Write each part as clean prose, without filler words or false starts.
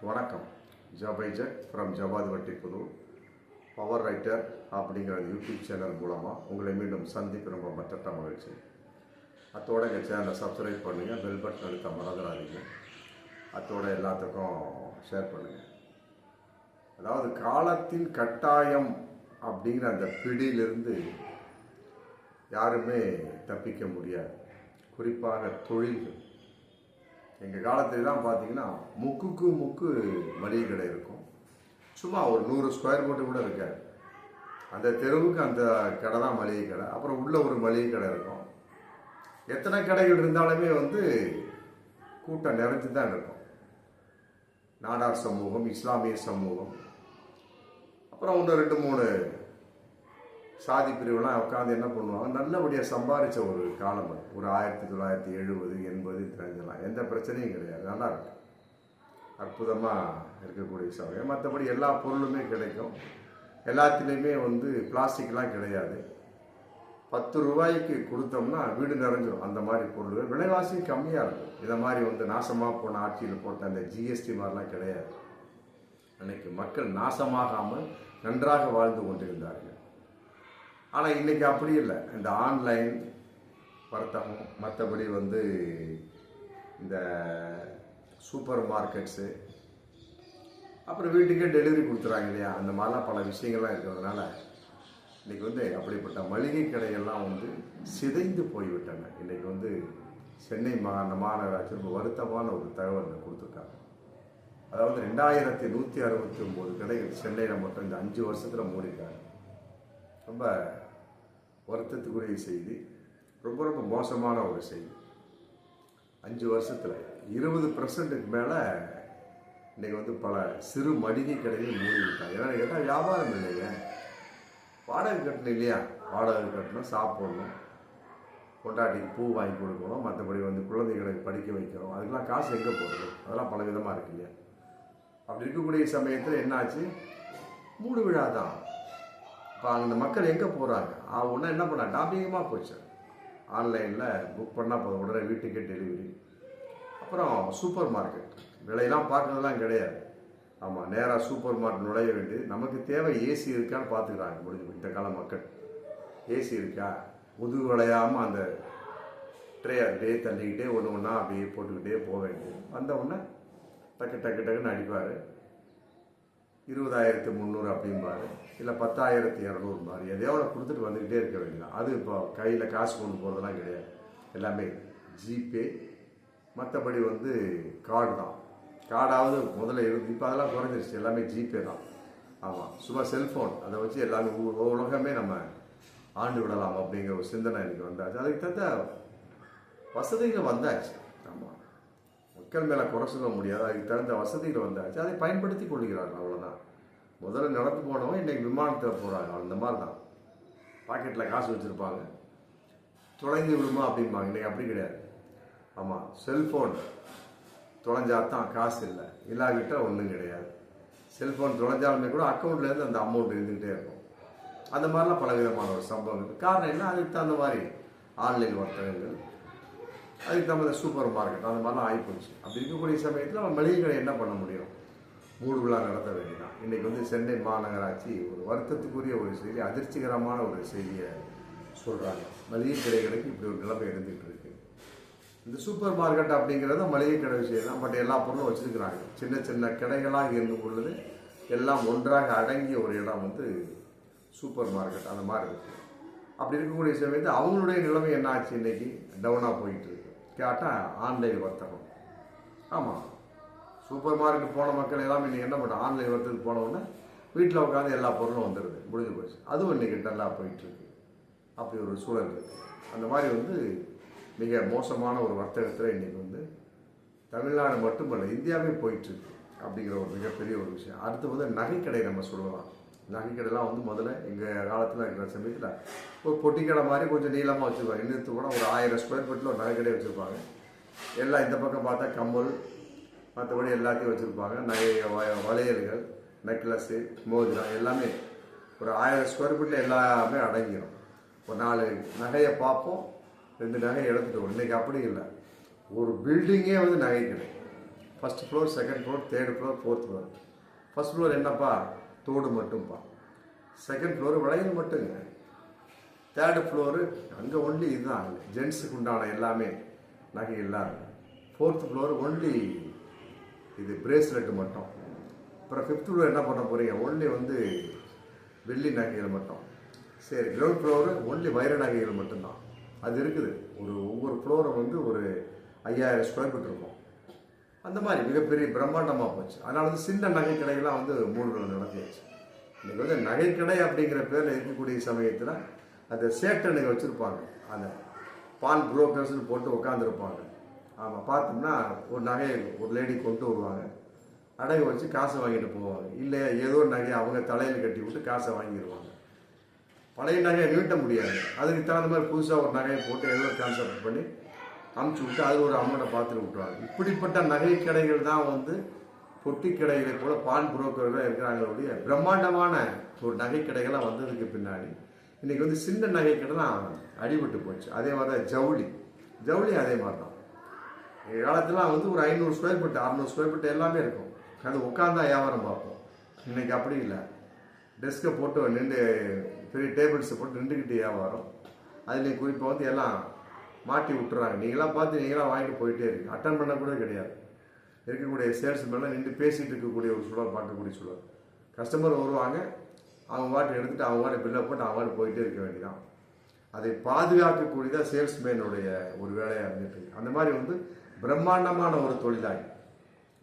வணக்கம். ஜபைஜக் from Jawadhu Vattiputhur power writer அப்படிங்கிற யூடியூப் சேனல் மூலமாக உங்களை மீண்டும் சந்திப்பு ரொம்ப மற்ற மகிழ்ச்சி. அத்தோட எங்கள் சேனலை சப்ஸ்கிரைப் பண்ணுங்கள், பெல் பட்டன் அழுத்த மறந்துடாதீங்க. அத்தோட எல்லாத்துக்கும் ஷேர் பண்ணுங்கள். அதாவது காலத்தின் கட்டாயம் அப்படிங்கிற அந்த பிடியிலிருந்து யாருமே தப்பிக்க முடியாது. குறிப்பாக தொழில்கள். எங்கள் காலத்துலலாம் பார்த்தீங்கன்னா முக்குக்கு முக்கு மளிகை கடை இருக்கும். சும்மா ஒரு 100 ஸ்கொயர் ஃபீட்டு கூட இருக்காது. அந்த தெருவுக்கு அந்த கடை தான் மளிகை கடை. அப்புறம் உள்ள ஒரு மளிகை கடை இருக்கும். எத்தனை கடைகள் இருந்தாலுமே கூட்டம் நிறைஞ்சு தான் இருக்கும். நாடார் சமூகம், இஸ்லாமிய சமூகம், அப்புறம் 1 2 3 சாதி பிரிவுலாம் உட்காந்து என்ன பண்ணுவாங்க, நல்லபடியாக சம்பாதிச்ச ஒரு காலம் அது. ஒரு 1970, 80 தெரிஞ்சலாம். எந்த பிரச்சனையும் கிடையாது. நல்லா இருக்கு, அற்புதமாக இருக்கக்கூடிய சமயம். மற்றபடி எல்லா பொருளுமே கிடைக்கும். எல்லாத்துலேயுமே பிளாஸ்டிக்லாம் கிடையாது. 10 ரூபாய்க்கு கொடுத்தோம்னா வீடு நிறைஞ்சிடும். அந்த மாதிரி பொருள் விலைவாசி கம்மியாக இருக்கும். இதை மாதிரி நாசமாக போன ஆட்சியில் போட்ட அந்த ஜிஎஸ்டி மாதிரிலாம் கிடையாது. அன்னைக்கு மக்கள் நாசமாகாமல் நன்றாக வாழ்ந்து கொண்டிருந்தார்கள். ஆனால் இன்றைக்கி அப்படி இல்லை. இந்த ஆன்லைன் வர்த்தகம், மற்றபடி இந்த சூப்பர் மார்க்கெட்ஸு, அப்புறம் வீட்டுக்கே டெலிவரி கொடுத்துறாங்க இல்லையா, அந்த மாதிரிலாம் பல விஷயங்கள்லாம் இருக்கிறதுனால இன்றைக்கி அப்படிப்பட்ட மளிகை கடைகள்லாம் சிதைந்து போய்விட்டன. இன்றைக்கி சென்னை மாநகராட்சி ரொம்ப வருத்தமான ஒரு தகவல் கொடுத்துருக்காங்க. அதாவது 2169 கடைகள் சென்னையில் மட்டும் இந்த 5 வருஷத்தில் மூடிட்டாங்க. ரொம்ப வருத்தத்துக்குரிய செய்தி, ரொம்ப ரொம்ப மோசமான ஒரு செய்தி. 5 வருஷத்தில் 20% மேலே இன்றைக்கி பல சிறு மளிகை கடைகள் மூடிவிட்டாங்க. ஏன்னா கேட்டால் வியாபாரம் இல்லைங்க. வாடகை கட்டணும் இல்லையா, வாடகை கட்டணும், சாப்பிடணும், கொண்டாட்டிக்கு பூ வாங்கி கொடுக்கணும், மற்றபடி குழந்தைகளுக்கு படிக்க வைக்கிறோம். அதுக்கெல்லாம் காசு எங்கே போகிறது? அதெல்லாம் பல விதமாக இருக்கு இல்லையா. அப்படி இருக்கக்கூடிய சமயத்தில் என்னாச்சு, மூடு விழா தான். இப்போ அந்த மக்கள் எங்கே போகிறாங்க? ஒன்றா என்ன பண்ண டாப்பிங்கமாக போச்சு. ஆன்லைனில் புக் பண்ணால் போதும், உடனே வீட்டுக்கே டெலிவரி. அப்புறம் சூப்பர் மார்க்கெட், விலையெல்லாம் பார்க்கறதெல்லாம் கிடையாது. ஆமாம், நேராக சூப்பர் மார்க்கெட் நுழைய வேண்டியது. நமக்கு தேவை ஏசி இருக்கான்னு பார்த்துக்கிறாங்க. முடிஞ்சு இந்த கால மக்கள் ஏசி இருக்கா, முதுகு விளையாமல் அந்த ட்ரே அப்படியே தள்ளிக்கிட்டே ஒன்று ஒன்றா அப்படியே போட்டுக்கிட்டே போக வேண்டியது. வந்த உடனே டக்கு டக்கு டக்குன்னு அடிப்பார். 20,300 அப்படிம்பாரு, இல்லை 10,200 எதையோ கொடுத்துட்டு வந்துக்கிட்டே இருக்க வேண்டியதான். அது இப்போ கையில் காசு கொண்டு போகிறதெல்லாம் கிடையாது. எல்லாமே ஜிபே, மற்றபடி கார்டு தான். கார்டாவது முதல்ல இப்போ அதெல்லாம் குறைஞ்சிருச்சு. எல்லாமே ஜிபே தான். ஆமாம், சும்மா செல்ஃபோன் அதை வச்சு எல்லாமே உலகமே நம்ம ஆண்டு விடலாம் அப்படிங்கிற ஒரு சிந்தனை எனக்கு வந்தாச்சு. அதுக்கு தகுந்த வசதிகள் வந்தாச்சு. ஆமாம், மக்கள் மேலே குறை சொல்ல முடியாது. அதுக்கு தகுந்த வசதிகள் வந்தாச்சு. அதை பயன்படுத்தி கொள்கிறார்கள், அவ்வளோதான். முதல்ல நடந்து போனவங்க இன்றைக்கி விமானத்தில் போகிறாங்க. அந்த மாதிரி தான். பாக்கெட்டில் காசு வச்சுருப்பாங்க, தொலைஞ்சு விடுமா அப்படிம்பாங்க. இன்றைக்கி அப்படி கிடையாது. ஆமாம், செல்ஃபோன் தொலைஞ்சாதான் காசு இல்லை, இல்லாவிட்டால் ஒன்றும் கிடையாது. செல்ஃபோன் தொலைஞ்சாலுமே கூட அக்கௌண்ட்லேருந்து அந்த அமௌண்ட் இருந்துக்கிட்டே இருக்கும். அந்த மாதிரிலாம் பலவிதமான ஒரு சம்பவம் இருக்குது. காரணம் என்ன, அதுக்கு தகுந்த மாதிரி ஆன்லைன் வர்த்தகங்கள், அதுக்கு தகுந்த சூப்பர் மார்க்கெட், அந்த மாதிரிலாம் ஆகிப்போச்சு. அப்படி இருக்கக்கூடிய சமயத்தில் நம்ம மளிகை கடை என்ன பண்ண முடியும்? மூடு விழா நடத்த வேண்டியதான். இன்றைக்கி சென்னை மாநகராட்சி ஒரு வருத்தத்துக்குரிய ஒரு செய்தி, அதிர்ச்சிகரமான ஒரு செய்தியை சொல்கிறாங்க. மளிகை கடைகளுக்கு இப்படி ஒரு நிலைமை இருந்துகிட்டு இருக்கு. இந்த சூப்பர் மார்க்கெட் அப்படிங்கிறத மளிகை கடை விஷயம் தான். பட் எல்லா பொருளும் வச்சுருக்கிறாங்க. சின்ன சின்ன கடைகளாக இருந்து பொழுது எல்லாம் ஒன்றாக அடங்கிய ஒரு இடம் சூப்பர் மார்க்கெட் அந்த மாதிரி இருக்குது. அப்படி இருக்கக்கூடிய சமயத்தில் அவங்களுடைய நிலைமை என்ன ஆச்சு, இன்றைக்கி டவுனாக போயிட்டு இருக்கு. கேட்டால் ஆன்லைன் வர்த்தகம். ஆமாம், சூப்பர் மார்க்கெட் போன மக்கள் எல்லாம் இன்றைக்கி என்ன பண்ணுறோம், ஆன்லைன் வர்த்தகத்துக்கு போனவுடனே வீட்டில் உட்காந்து எல்லா பொருளும் வந்துடுது, முடிஞ்சு போச்சு. அதுவும் இன்றைக்கி நல்லா போயிட்டுருக்கு. அப்படி ஒரு சூழல் இருக்குது. அந்த மாதிரி மிக மோசமான ஒரு வர்த்தகத்தில் இன்றைக்கி தமிழ்நாடு மட்டுமல்ல, இந்தியாவே போயிட்டுருக்கு. அப்படிங்கிற ஒரு மிகப்பெரிய ஒரு விஷயம். அடுத்து நகைக்கடை நம்ம சொல்லலாம். நகைக்கடைலாம் முதல்ல எங்கள் காலத்தில் இருக்கிற சமயத்தில் ஒரு பொட்டிக்கடை மாதிரி கொஞ்சம் நீளமாக வச்சுருப்பாங்க. இன்னத்து கூட ஒரு 1000 ஸ்கொயர் ஃபீட்டில் ஒரு நகைக்கடை வச்சுருப்பாங்க. எல்லாம் இந்த பக்கம் பார்த்தா கம்மல், மற்றபடி எல்லாத்தையும் வச்சுருப்பாங்க. நகை வளையல்கள், நெக்லஸ்ஸு, மோதிரம் எல்லாமே ஒரு 1000 ஸ்கொயர் ஃபீட்டில் எல்லாமே அடங்கிடும். ஒரு 4 நகையை பார்ப்போம், 2 நகையை எடுத்துகிட்டு. இன்றைக்கி அப்படி இல்லை. ஒரு பில்டிங்கே நகை கடை. First floor, second floor, third floor, fourth floor. First floor என்னப்பா? தோடு மட்டும்ப்பா. செகண்ட் ஃப்ளோரு வளையல் மட்டுங்க. தேர்டு ஃப்ளோரு அங்கே ஒன்லி இதுதான் ஜென்ஸுக்கு உண்டான எல்லாமே நகை இல்லாத. ஃபோர்த் ஃப்ளோர் ஒன்லி இது பிரேஸ்லெட்டு மட்டும். அப்புறம் ஃபிஃப்த் ஃப்ளோர் என்ன பண்ண போகிறீங்க? ஒன்லி வந்து வெள்ளி நகைகள் மட்டும். சரி, கிரவுண்ட் ஃப்ளோரு ஒன்லி வைர நகைகள் மட்டும்தான். அது இருக்குது. ஒவ்வொரு ஃப்ளோரும் வந்து ஒரு 5000 ஸ்கொயர் ஃபீட் இருக்கும். அந்த மாதிரி மிகப்பெரிய பிரம்மாண்டமாக போச்சு. அதனால வந்து சின்ன நகை கடைகள்லாம் வந்து 3 நடத்தியாச்சு. இன்றைக்கி வந்து நகைக்கடை அப்படிங்கிற பேரில் இருக்கக்கூடிய சமயத்தில் அந்த சேட்டனுங்க வச்சுருப்பாங்க. அந்த பான் புரோக்கர்ஸ்னு போட்டு உட்காந்துருப்பாங்க. ஆமாம், பார்த்தோம்னா ஒரு நகையை ஒரு லேடி கொண்டு வருவாங்க, அடகு வச்சு காசை வாங்கிட்டு போவாங்க. இல்லை ஏதோ நகையை அவங்க தலையில் கட்டி விட்டு காசை வாங்கிடுவாங்க. பழைய நகையை நீட்ட முடியாது. அதுக்கு தகுந்த மாதிரி புதுசாக ஒரு நகையை போட்டு ஏதோ கான்செப்ட் பண்ணி அமுச்சு விட்டு அதில் ஒரு அமௌண்ட்டை பார்த்துட்டு விட்டுருவாங்க. இப்படிப்பட்ட நகை கடைகள் தான் வந்து பொட்டி கடைகளை போல பான் புரோக்கர்கள் இருக்கிறாங்களுடைய பிரம்மாண்டமான ஒரு நகை கடைகள்லாம் வந்ததுக்கு பின்னாடி இன்றைக்கி வந்து சின்ன நகை கடை தான் அடிபட்டு போச்சு. அதே மாதிரி தான் ஜவுளி அதே மாதிரி தான். காலத்துலாம் வந்து ஒரு 500 ஸ்கொயர் ஃபீட், 600 ஸ்கொயர் ஃபீட் எல்லாமே இருக்கும். அது உட்காந்தா வியாபாரம் பார்ப்போம். இன்றைக்கி அப்படி இல்லை. டெஸ்க்கை போட்டு நின்று பெரிய டேபிள்ஸை போட்டு நின்றுக்கிட்டு வியாபாரம். அதுலேயும் குறிப்பாக வந்து எல்லாம் மாட்டி விட்டுறாங்க. நீங்களாம் பார்த்து நீங்களாம் வாங்கிட்டு போயிட்டே இருக்கு. அட்டன் பண்ண கூட கிடையாது. இருக்கக்கூடிய சேல்ஸ் மேலாம் நின்று பேசிகிட்டு இருக்கக்கூடிய ஒரு சூழல் பார்க்கக்கூடிய சூழல். கஸ்டமர் வருவாங்க, அவங்க வாட்டு எடுத்துகிட்டு அவங்க வாட்டு பில்லை போட்டு அவங்க வாட்டு போயிட்டே இருக்க வேண்டியதான். அதை பாதுகாக்கக்கூடியதாக சேல்ஸ்மேனுடைய ஒரு வேலையாக இருந்துட்டு இருக்கு. அந்த மாதிரி வந்து பிரம்மாண்டமான ஒரு தொழிலாகி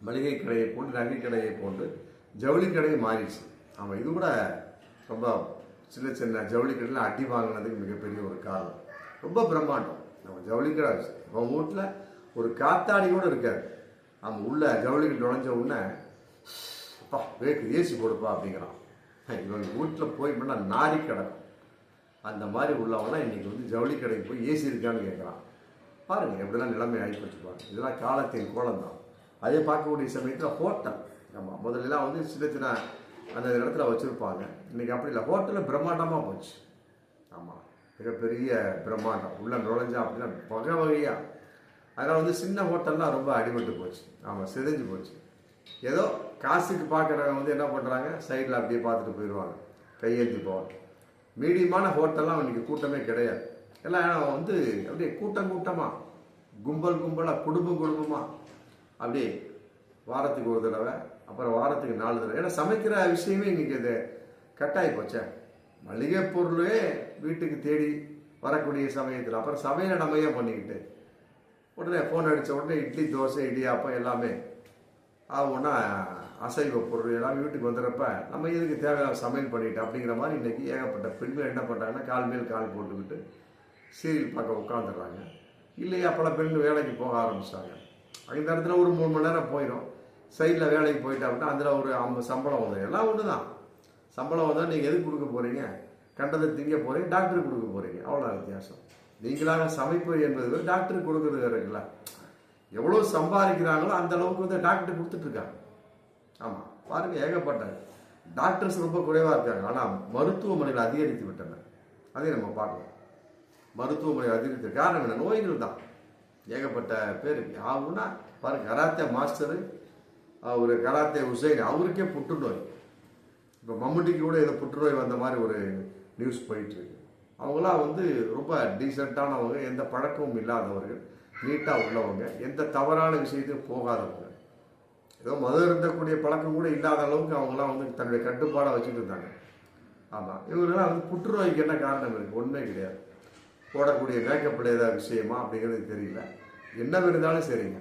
மளிகை கடையை போட்டு நகை கடையை போட்டு ஜவுளி கடையை மாறிடுச்சு. ஆமாம், இது கூட ரொம்ப சின்ன ஜவுளி கடையில் அடி வாங்கினதுக்கு மிகப்பெரிய ஒரு காரணம். ரொம்ப பிரம்மாண்டம். நம்ம ஜவுளி கடை நம்ம வீட்டில் ஒரு காத்தாடி கூட இருக்காது. நம்ம உள்ள ஜவுளிகள் நுழைஞ்ச உடனே அப்பா வேக்கு ஏசி போடுப்பா அப்படிங்கிறான். இவங்க வீட்டில் போய் பண்ணால் நாரி கிடக்கும். அந்த மாதிரி உள்ளவனா இன்றைக்கி வந்து ஜவுளி கடைக்கு போய் ஏசி இருக்கான்னு கேட்குறான். பாருங்கள் எப்படிலாம் நிலைமை ஆகிப்போச்சு பாருங்கள். இதெல்லாம் காலத்தின் கோலம் தான். அதே பார்க்கக்கூடிய சமயத்தில் ஹோட்டல். ஆமாம், முதல்லாம் வந்து சின்ன அந்த இடத்துல வச்சுருப்பாங்க. இன்றைக்கி அப்படி இல்லை. ஹோட்டலில் பிரம்மாண்டமாக போச்சு. ஆமாம், மிகப்பெரிய பிரம்மாண்டம். உள்ள நுழைஞ்சா அப்படின்னா வகை வகையாக. அதனால் வந்து சின்ன ஹோட்டல்லாம் ரொம்ப அடிபட்டு போச்சு. ஆமாம், சிதைஞ்சு போச்சு. ஏதோ காசுக்கு பார்க்குறவங்க வந்து என்ன பண்ணுறாங்க, சைடில் அப்படியே பார்த்துட்டு போயிடுவாங்க, கையேந்தி போவாங்க. மீடியமான ஹோட்டல்லாம் இன்றைக்கி கூட்டமே கிடையாது. எல்லாம் வந்து அப்படியே கூட்டமாக கும்பலாக குடும்பமாக அப்படியே வாரத்துக்கு ஒரு தடவை, அப்புறம் வாரத்துக்கு 4 தடவை. ஏன்னா சமைக்கிற விஷயமே இன்றைக்கி இது கட்டாயி போச்சே. மளிகை பொருளே வீட்டுக்கு தேடி வரக்கூடிய சமயத்தில் அப்புறம் சமையலை நம்மையே பண்ணிக்கிட்டு உடனே ஃபோன் அடித்த உடனே இட்லி, தோசை, இடியாப்பம் எல்லாமே ஆகும்னா அசைவ பொருள் எல்லாமே வீட்டுக்கு வந்துடுறப்ப நம்ம இதுக்கு தேவையான சமையல் பண்ணிக்கிட்டு அப்படிங்கிற மாதிரி இன்றைக்கி ஏகப்பட்ட பெண்கள் என்ன பண்ணுறாங்கன்னா கால் மேல் கால் போட்டுக்கிட்டு சீரியல் பார்க்க உட்காந்துடுறாங்க. இல்லையா பல பெண்கள் வேலைக்கு போக ஆரம்பிச்சாங்க. அந்த இடத்துல ஒரு 3 மணி நேரம் போயிடும். சைடில் வேலைக்கு போயிட்டா அப்படின்னா அதில் ஒரு 50 சம்பளம் வந்துடும். எல்லாம் ஒன்று தான். சம்பளம் வந்தால் நீங்கள் எதுக்கு கொடுக்க போகிறீங்க? கண்டதை திங்க போகிறீங்க, டாக்டருக்கு கொடுக்க போகிறீங்க. அவ்வளோ வித்தியாசம். நீங்களாக சமைப்பு என்பது டாக்டருக்கு கொடுக்குறது இருக்குல்ல. எவ்வளோ சம்பாதிக்கிறாங்களோ அந்த அளவுக்கு வந்து டாக்டர் கொடுத்துட்ருக்காங்க. ஆமாம், பாருங்கள், ஏகப்பட்ட டாக்டர்ஸ் ரொம்ப குறைவாக இருக்காங்க. ஆனால் மருத்துவமனைகள் அதிகரித்து விட்டன. அதையும் நம்ம பார்க்கணும். மருத்துவமனை அதிகரித்த காரணம் என்ன? நோய்கள் தான். ஏகப்பட்ட பேர் ஆகுன்னா பாருங்கள், கராத்தே மாஸ்டரு ஒரு கராத்தே உசைன், அவருக்கே புற்றுநோய். இப்போ மம்முட்டிக்கு கூட ஏதோ புற்றுநோய் வந்த மாதிரி ஒரு நியூஸ் போயிட்டுருக்கு. அவங்களாம் வந்து ரொம்ப டீசெண்டானவங்க, எந்த பழக்கமும் இல்லாதவர்கள், நீட்டாக உள்ளவங்க, எந்த தவறான விஷயத்தையும் போகாதவங்க. ஏதோ மதம் இருந்தக்கூடிய பழக்கம் கூட இல்லாத அளவுக்கு அவங்களாம் வந்து தன்னுடைய கட்டுப்பாடாக வச்சுட்டு இருந்தாங்க. ஆமாம், இவங்கெல்லாம் வந்து புற்றுநோய்க்கு என்ன காரணம் இருக்குது? ஒன்றுமே கிடையாது. போடக்கூடிய மேக்கப்பில் ஏதாவது விஷயமா அப்படிங்கிறது தெரியல. என்ன இருந்தாலும் சரிங்க,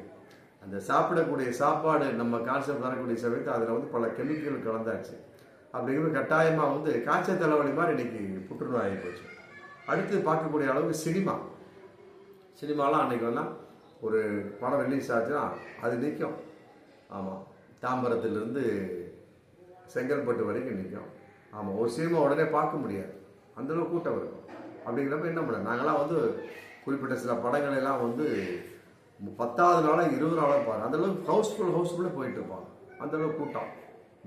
அந்த சாப்பிடக்கூடிய சாப்பாடு நம்ம கான்செப்ட் வரக்கூடிய சமயத்தில் அதில் வந்து பல கெமிக்கல் கலந்தாச்சு. அப்படிங்கிறது கட்டாயமாக வந்து காய்ச்சல் தலைவலி மாதிரி இன்றைக்கி புற்றுநோய் ஆகி போச்சு. அடுத்து பார்க்கக்கூடிய அளவுக்கு சினிமாலாம் அன்றைக்கி வேணால் ஒரு படம் ரிலீஸ் ஆச்சுன்னா அது நிற்கும். ஆமாம், தாம்பரத்துலேருந்து செங்கல்பட்டு வரைக்கும் நிற்கும். ஆமாம், ஒரு சினிமா உடனே பார்க்க முடியாது, அந்தளவுக்கு கூட்டம் இருக்கும். அப்படிங்கிறப்ப என்ன பண்ண நாங்களாம் வந்து குறிப்பிட்ட சில படங்களெல்லாம் வந்து 10வது நாளாக 20 நாளாக பாருங்கள். அந்தளவுக்கு ஹவுஸ்ஃபுல்லாக போயிட்டு இருப்பாங்க. அந்தளவுக்கு கூட்டம்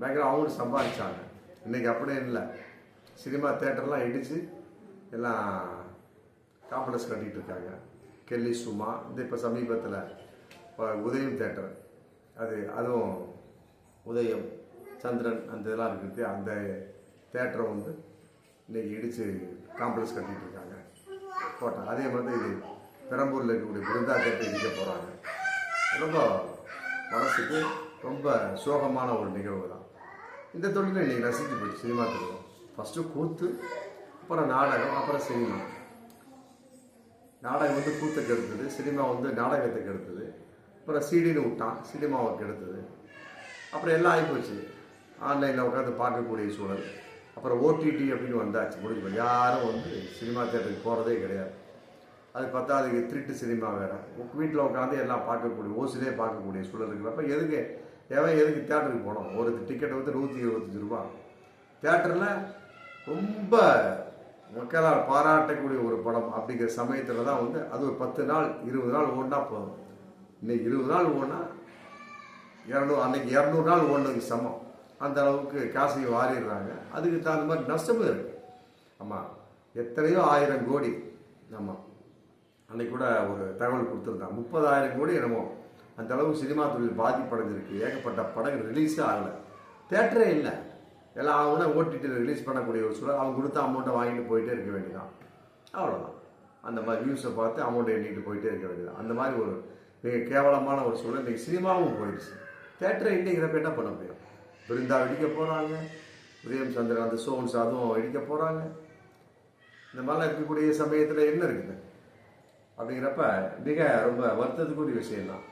பயங்கர. அவங்களும் சம்பாதிச்சாங்க. இன்றைக்கி அப்படியே இல்லை. சினிமா தேட்டர்லாம் இடித்து எல்லாம் காம்ப்ளெக்ஸ் கட்டிகிட்டு இருக்காங்க. கெல்லி சுமா இந்த இப்போ சமீபத்தில் உதயம் தேட்டர் அதுவும் உதயம், சந்திரன் அந்த இதெல்லாம் இருக்குது. அந்த தேட்டரை வந்து இன்றைக்கி இடித்து காம்ப்ளெக்ஸ் கட்டிகிட்டு இருக்காங்க, போட்டாங்க. அதே மாதிரி இது பெரம்பூரில் இருக்கக்கூடிய பிருந்தா தேட்டர் இடிக்க போகிறாங்க. ரொம்ப மனசுக்கு ரொம்ப சோகமான ஒரு நிகழ்வு தான். இந்த தொழிலை இன்றைக்கி ரசித்து போச்சு சினிமா தொழில். ஃபஸ்ட்டு கூத்து, அப்புறம் நாடகம், அப்புறம் சினிமா. நாடகம் வந்து கூத்துக்கு எடுத்தது, சினிமா வந்து நாடகத்துக்கு எடுத்தது, அப்புறம் சிடின்னு விட்டான், சினிமாவுக்கு எடுத்தது. அப்புறம் எல்லாம் ஆகிப்போச்சு. ஆன்லைனில் உட்காந்து பார்க்கக்கூடிய சூழல். அப்புறம் ஓடிடி அப்படின்னு வந்தாச்சு, முடிஞ்சு. யாரும் வந்து சினிமா தேட்டருக்கு போகிறதே கிடையாது. அது பார்த்தா அதுக்கு திருட்டு சினிமா வேறு. வீட்டில் உட்காந்து எல்லாம் பார்க்கக்கூடிய, ஓசிலே பார்க்கக்கூடிய சூழல் இருக்கிறப்ப எதுக்கு தேட்டருக்கு போனோம்? ஒரு டிக்கெட் வந்து 125 ரூபா. தேட்டரில் ரொம்ப மக்களால் பாராட்டக்கூடிய ஒரு படம் அப்படிங்கிற சமயத்தில் தான் வந்து அது ஒரு 10 நாள் 20 நாள் ஓடினா போதும். இன்னைக்கு 20 நாள் ஓடினா 200, அன்னைக்கு 200 நாள் ஓடினதுக்கு சமம். அந்த அளவுக்கு காசை வாரிடுறாங்க. அதுக்கு தகுந்த மாதிரி நஷ்டமும் இருக்குது. ஆமாம், எத்தனையோ 1000 கோடி. ஆமாம், அன்னைக்கு கூட ஒரு தகவல் கொடுத்துருந்தாங்க, 30,000 கோடி என்னமோ அந்த அளவுக்கு சினிமா தொழில் பாதிப்படைஞ்சிருக்கு. ஏகப்பட்ட படங்கள் ரிலீஸே ஆகலை, தேட்டரே இல்லை. எல்லாம் அவங்க ஓடிடியில் ரிலீஸ் பண்ணக்கூடிய ஒரு சூழல். அவங்க கொடுத்த அமௌண்ட்டை வாங்கிட்டு போயிட்டே இருக்க வேண்டியதான், அவ்வளோதான். அந்த மாதிரி வியூஸை பார்த்து அமௌண்ட்டை எண்ணிட்டு போயிட்டே இருக்க வேண்டியதான். அந்த மாதிரி ஒரு மிக கேவலமான ஒரு சூழல் இன்றைக்கி சினிமாவும் போயிடுச்சு. தேட்டரை இல்லைங்கிறப்ப என்ன பண்ண முடியும்? பிருந்தா இடிக்க போகிறாங்க, உதயம் சந்திரன் அந்த சோன்ஸ் அதுவும் இடிக்க போகிறாங்க. இந்த மாதிரிலாம் இருக்கக்கூடிய சமயத்தில் என்ன இருக்குது அப்படிங்கிறப்ப மிக ரொம்ப வருத்தத்துக்குரிய விஷயம்தான்.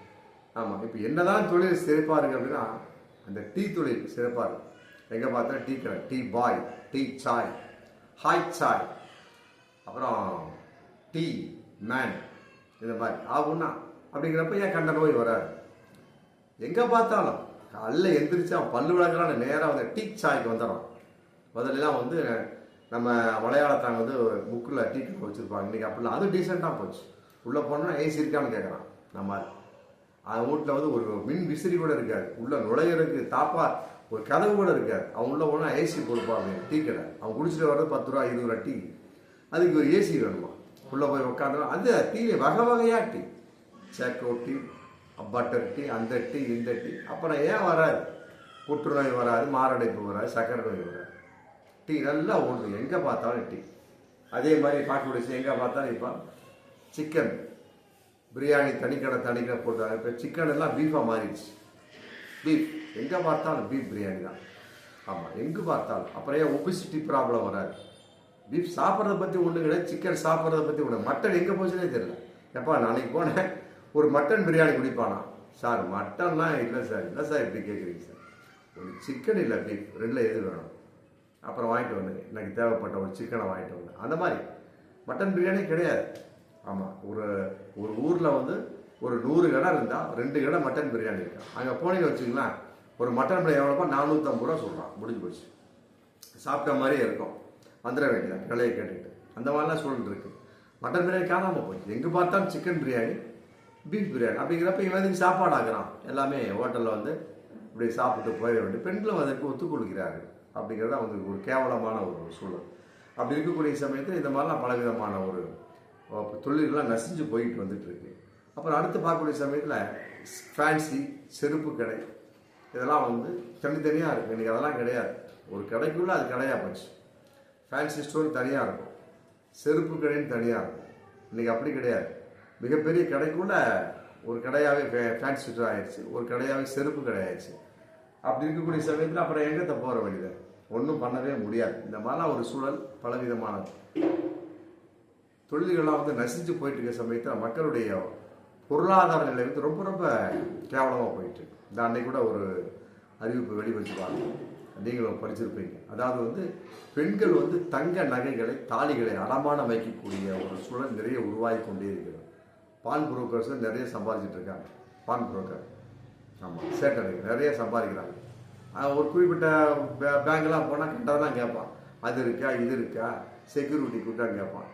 ஆமாம், இப்போ என்னதான் தொழில் சிறப்பாக இருக்குது அப்படின்னா அந்த டீ தொழில் சிறப்பாக இருக்குது. எங்கே பார்த்தா டீ கடை, tea boy, tea Sai, hi Sai, அப்புறம் டீ மேன், இந்த மாதிரி ஆகும்னா அப்படிங்கிறப்ப ஏன் கண்ட நோய் வராது? எங்கே பார்த்தாலும் காலைல எந்திரிச்சா பல்லு விளக்குறான்னு நேராக வந்து டீ சாய்க்கு வந்துடுறோம். முதல்லாம் வந்து நம்ம மலையாளத்தாங்க வந்து புக்கில் டீ கடை வச்சுருப்பாங்க. இன்றைக்கி அப்படிலாம் அது டீசெண்டாக போச்சு. உள்ளே போனோன்னா ஏசி இருக்கான்னு கேட்குறான். நம்ம அவன் வீட்டில் வந்து ஒரு மின் விசிறி கூட இருக்காது, உள்ளே நுழையிறதுக்கு தாப்பா ஒரு கதவு கூட இருக்காது. அவன் உள்ளே போனால் ஏசி கொடுப்பான். டீ கடை அவன் குடிச்சிட்டு வர்றது 10 ரூபா 20 ரூபா டீ, அதுக்கு ஒரு ஏசி வேணுமா? உள்ளே போய் உட்காந்துரும். அந்த டீலே வகை வகையாக டீ, சேக்கோ டீ, பட்டர் டீ, அந்த டீ, இந்த டீ. அப்புறம் ஏன் வராது? புற்றுநோய் வராது, மாரடைப்பு வராது, சக்கரை நோய் வராது. டீ நல்லா ஓடுது, எங்கே பார்த்தாலும் டீ. அதே மாதிரி பார்க்கக்கூடிய எங்கே பார்த்தாலும் இப்போ சிக்கன் பிரியாணி தனிக்கடை போட்டாங்க. இப்போ சிக்கன் எல்லாம் பீஃபாக மாறிடுச்சு. பீஃப் எங்கே பார்த்தாலும் பீஃப் பிரியாணி தான். ஆமாம், எங்கே பார்த்தாலும். அப்புறம் ஏன் ஒபிசிட்டி ப்ராப்ளம் வராது? பீஃப் சாப்பிட்றத பற்றி ஒன்று கிடையாது, சிக்கன் சாப்பிட்றத பற்றி ஒன்று. மட்டன் எங்கே போச்சுன்னே தெரியல. எப்பா நாளைக்கு போனேன், ஒரு மட்டன் பிரியாணி குடிப்பானா? சார் மட்டன்லாம் இல்லை சார். இல்லை சார், எப்படி கேட்குறீங்க சார்? ஒரு சிக்கன் இல்லை பீஃப், ரெண்டில் எது வேணும்? அப்புறம் வாங்கிட்டு வந்தேன், எனக்கு தேவைப்பட்ட ஒரு சிக்கனை வாங்கிட்டு வந்தேன். அந்த மாதிரி மட்டன் பிரியாணி கிடையாது. ஆமாம், ஒரு ஊரில் வந்து ஒரு 100 கடை இருந்தால் 2 கடை மட்டன் பிரியாணி இருக்கா. அங்கே போனீங்க வச்சுக்கலாம், ஒரு மட்டன் பிரியாணி எவ்வளோப்பா 450 ரூபா சொல்கிறான். முடிஞ்சு போச்சு, சாப்பிட்ட மாதிரியே இருக்கும். வந்துட வேண்டியதான் விலையை கேட்டுக்கிட்டு. அந்த மாதிரிலாம் சூழல் இருக்குது. மட்டன் பிரியாணி காணாமல் போச்சு. எங்கே பார்த்தாலும் சிக்கன் பிரியாணி, பீஃப் பிரியாணி. அப்படிங்கிறப்ப இவன் எதுக்கு சாப்பாடு ஆக்குறான்? எல்லாமே ஹோட்டலில் வந்து இப்படி சாப்பிட்டு போயிட வேண்டிய பெண்களும் அதற்கு ஒத்துக்கொள்கிறார்கள். அப்படிங்கிறது அவங்களுக்கு ஒரு கேவலமான ஒரு சூழல். அப்படி இருக்கக்கூடிய சமயத்தில் இந்த மாதிரிலாம் பலவிதமான ஒரு தொழில்கள்லாம் நசிஞ்சு போயிட்டு வந்துட்டு இருக்கு. அப்புறம் அடுத்து பார்க்கக்கூடிய சமயத்தில் ஃபேன்சி செருப்பு கடை, இதெல்லாம் வந்து தனித்தனியாக இருக்குது. இன்றைக்கி அதெல்லாம் கிடையாது. ஒரு கடைக்குள்ளே அது கடையாக போச்சு. ஃபேன்சி ஸ்டோர் தனியாக இருக்கும், செருப்பு கடைன்னு தனியாக இருக்கும். இன்றைக்கி அப்படி கிடையாது. மிகப்பெரிய கடைக்குள்ளே ஒரு கடையாகவே ஃபேன்சி ஸ்டோர் ஆயிடுச்சு, ஒரு கடையாகவே செருப்பு கடை ஆயிடுச்சு. அப்படி இருக்கக்கூடிய சமயத்தில் அப்புறம் எங்கே போகிற வேண்டியது? ஒன்றும் பண்ணவே முடியாது. இந்த மாதிரிலாம் ஒரு சூழல் பலவிதமான தொழில்கள்லாம் வந்து நசிஞ்சு போயிட்டு இருக்க சமயத்தில் மக்களுடைய பொருளாதார நிலை வந்து ரொம்ப ரொம்ப கேவலமாக போயிட்டு. இந்த அன்னைக்கு கூட ஒரு அறிவிப்பு வெளிவச்சுப்பாங்க, நீங்களும் படிச்சிருப்பீங்க. அதாவது வந்து பெண்கள் வந்து தங்க நகைகளை தாலிகளை அடமானம் வைக்கக்கூடிய ஒரு சூழல் நிறைய உருவாகி கொண்டே இருக்கிறது. பான் புரோக்கர்ஸ் நிறைய சம்பாதிச்சுட்டு இருக்காங்க. பான் புரோக்கர், ஆமாம், சேட்டர்கள் நிறைய சம்பாதிக்கிறாங்க. ஒரு குறிப்பிட்ட பேங்க்லாம் போனால் கரெக்டாக கேட்பான், அது இருக்கா இது இருக்கா, செக்யூரிட்டி கூட்டான்னு கேட்பான்.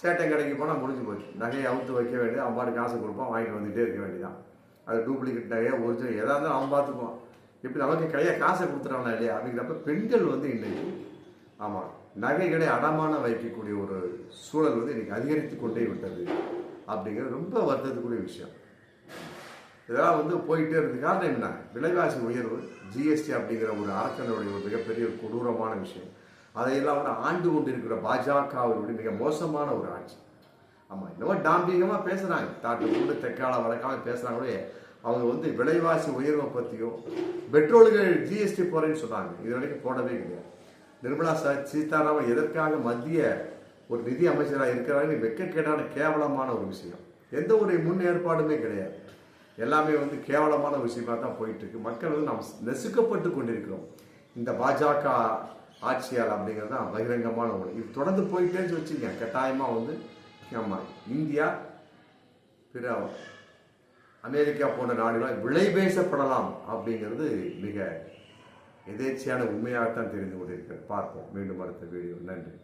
சேட்டை கடைக்கு போனால் முடிஞ்சு போச்சு, நகையை அவுத்து வைக்க வேண்டியது, அவன் பாட்டு காசு கொடுப்பான், வாங்கிட்டு வந்துகிட்டே இருக்க வேண்டியதான். அது டூப்ளிகேட் நகையை ஒரிஜினல் எதாக இருந்தாலும் அவன் பார்த்துக்குவான். இப்படி நமக்கு கையை காசை கொடுத்துறாங்களா இல்லையா? அப்படிங்கிறப்ப பெண்கள் வந்து இன்னைக்கு ஆமாம் நகைகளை அடமானம் வைக்கக்கூடிய ஒரு சூழல் வந்து இன்னைக்கு அதிகரித்து கொண்டே விட்டது. அப்படிங்கிறது ரொம்ப வருத்தத்துக்குரிய விஷயம். இதெல்லாம் வந்து போயிட்டே இருக்கு. காரணம் என்ன? விலைவாசி உயர்வு, ஜிஎஸ்டி அப்படிங்கிற ஒரு அரக்கனுடைய ஒரு மிகப்பெரிய ஒரு கொடூரமான விஷயம். அதையெல்லாம் வந்து ஆண்டு கொண்டு இருக்கிற பாஜகவினுடைய மிக மோசமான ஒரு ஆட்சி. ஆமாம், இன்னமும் டாம்பிகமாக பேசுகிறாங்க, தாட்டு கொண்டு தெற்கால வழக்காக பேசுகிறாங்களே. அவங்க வந்து விலைவாசி உயர்வை பற்றியும் பெட்ரோலுக்கு ஜிஎஸ்டி போகிறேன்னு சொன்னாங்க, இது வரைக்கும் போடவே கிடையாது. நிர்மலா சீதாராமன் எதற்காக மத்திய ஒரு நிதி அமைச்சராக இருக்கிறாங்க? வெட்கக்கேடான கேவலமான ஒரு விஷயம். எந்த ஒரு முன் ஏற்பாடுமே கிடையாது. எல்லாமே வந்து கேவலமான விஷயமா தான் போயிட்டு இருக்கு. மக்கள் வந்து நாம் நெசுக்கப்பட்டு கொண்டிருக்கிறோம் இந்த பாஜக ஆட்சியால் அப்படிங்கிறது தான் பகிரங்கமான ஒன்று. இது தொடர்ந்து போயிட்டேன்னு வச்சுங்க, கட்டாயமாக வந்து ஆமாம், இந்தியா பிற அமெரிக்கா போன்ற நாடுகளால் விலை பேசப்படலாம் அப்படிங்கிறது மிக எதேச்சையான உண்மையாகத்தான் தெரிந்து கொண்டிருக்கிறது. பார்ப்போம் மீண்டும் அடுத்த வீடியோ. நன்றி.